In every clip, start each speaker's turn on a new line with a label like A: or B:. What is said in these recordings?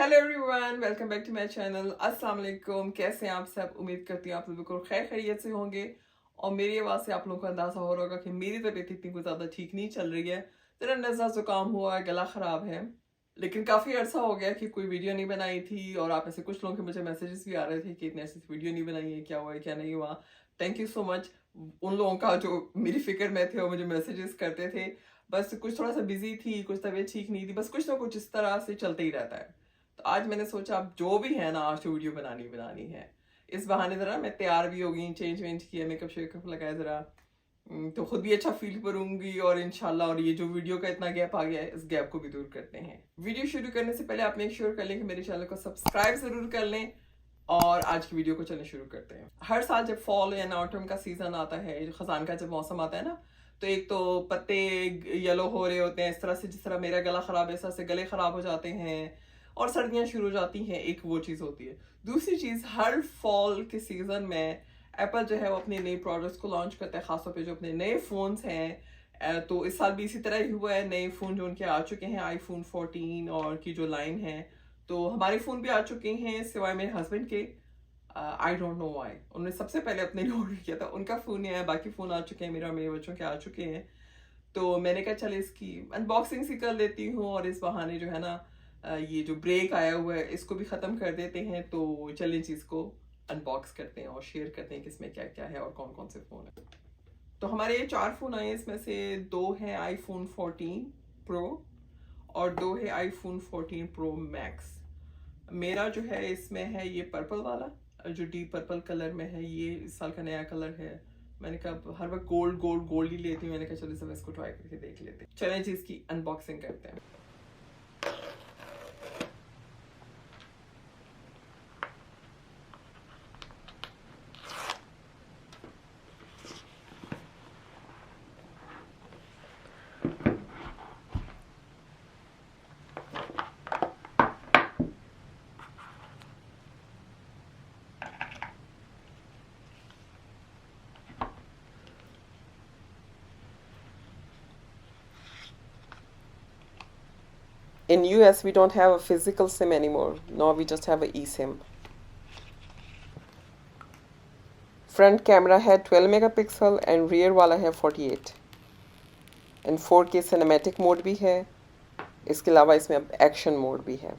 A: Hello everyone, welcome back to my channel. अस्सलाम वालेकुम। कैसे हैं आप सब? उम्मीद करती हूँ आप लोग बिल्कुल खैर खैरियत से होंगे। और मेरी आवाज़ से आप लोगों को अंदाज़ा हो रहा होगा कि मेरी तबीयत इतनी कुछ ज़्यादा ठीक नहीं चल रही है। ज़रा नज़ला ज़ुकाम हुआ है, गला ख़राब है। लेकिन काफ़ी अर्सा हो गया कि कोई वीडियो नहीं बनाई थी। और आप में से कुछ लोगों के मुझे मैसेजेस भी आ रहे थे कि इतने ऐसी वीडियो नहीं बनाई है, क्या हुआ है क्या नहीं हुआ। थैंक यू सो मच उन लोगों का जो मेरी फ़िक्र में थे और मुझे मैसेजेस करते थे। बस कुछ थोड़ा सा बिजी थी, कुछ तबीयत ठीक नहीं थी, बस कुछ ना कुछ इस तरह से चलते ही रहता है। तो आज मैंने सोचा अब जो भी है ना, आज तो वीडियो बनानी है। इस बहाने ज़रा मैं तैयार भी हो गई, चेंज वेंज किया, मेकअप शेकअप लगाया ज़रा। तो खुद भी अच्छा फील करूंगी और इंशाल्लाह। और ये जो वीडियो का इतना गैप आ गया है, इस गैप को भी दूर करते हैं। वीडियो शुरू करने से पहले आप मेक श्योर कर लें कि मेरे चैनल को सब्सक्राइब ज़रूर कर लें। और आज की वीडियो को चलना शुरू करते हैं। हर साल जब फॉल या ऑटम का सीजन आता है, जो खजान का जब मौसम आता है ना, तो एक तो पत्ते येलो हो रहे होते हैं इस तरह से, जिस तरह मेरा गला खराब है इस तरह से गले खराब हो जाते हैं और सर्दियां शुरू हो जाती हैं। एक वो चीज़ होती है। दूसरी चीज़, हर फॉल के सीजन में एप्पल जो है वो अपने नए प्रोडक्ट्स को लॉन्च करता है, खासतौर पे जो अपने नए फ़ोन्स हैं। तो इस साल भी इसी तरह ही हुआ है। नए फ़ोन जो उनके आ चुके हैं, आईफोन 14 और की जो लाइन है, तो हमारे फ़ोन भी आ चुके हैं सिवाय मेरे हस्बैंड के। आई डोंट नो वाई, उन्होंने सबसे पहले अपने लिए ऑर्डर किया था, उनका फ़ोन नहीं आया, बाकी फ़ोन आ चुके हैं, मेरा मेरे बच्चों के आ चुके हैं। तो मैंने कहा चल इसकी अनबॉक्सिंग सी कर लेती हूँ और इस बहाने जो है ना, ये जो ब्रेक आया हुआ है इसको भी ख़त्म कर देते हैं। तो चलिए चीज़ को अनबॉक्स करते हैं और शेयर करते हैं कि इसमें क्या क्या है और कौन कौन से फ़ोन है। तो हमारे ये 4 फ़ोन आए हैं, इसमें से 2 हैं आईफोन 14 प्रो और 2 है आईफोन 14 प्रो मैक्स। मेरा जो है इसमें है ये पर्पल वाला, जो डीप पर्पल कलर में है, ये इस साल का नया कलर है। मैंने कहा हर वक्त गोल्ड गोल्ड गोल्ड ही लेती हूँ, मैंने कहा चलो इस इसको ट्राई करके देख लेते हैं। चलें जी, इसकी अनबॉक्सिंग करते हैं। In US, we don't have a physical SIM anymore. Now we just have a eSIM. Front camera है 12 मेगापिक्सल एंड रियर वाला है 48 एंड 4K सिनेमैटिक मोड भी है। इसके अलावा इसमें अब एक्शन मोड भी है।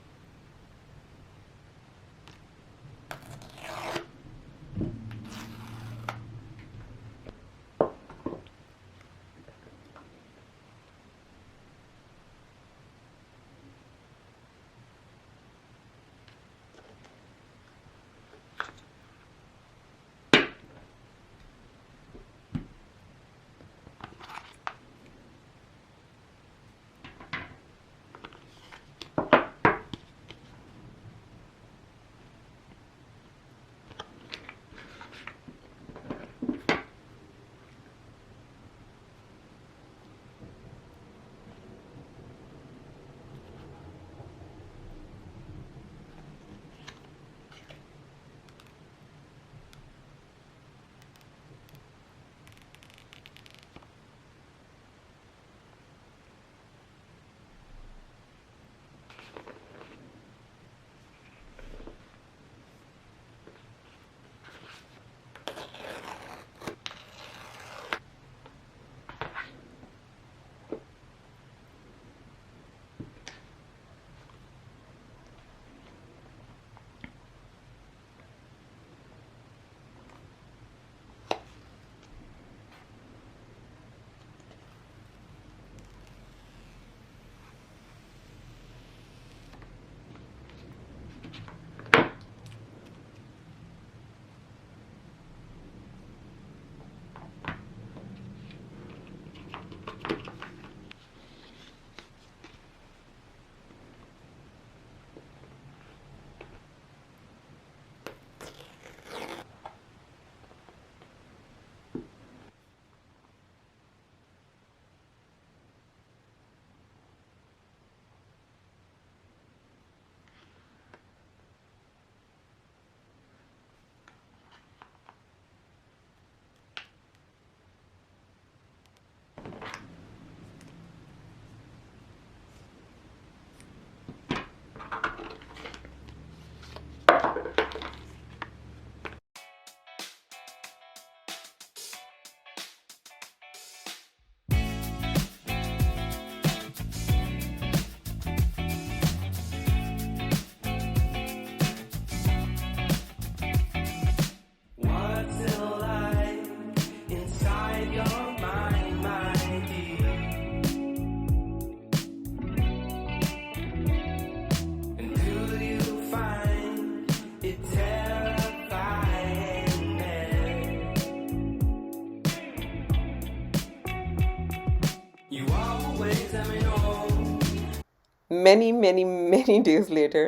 B: many days later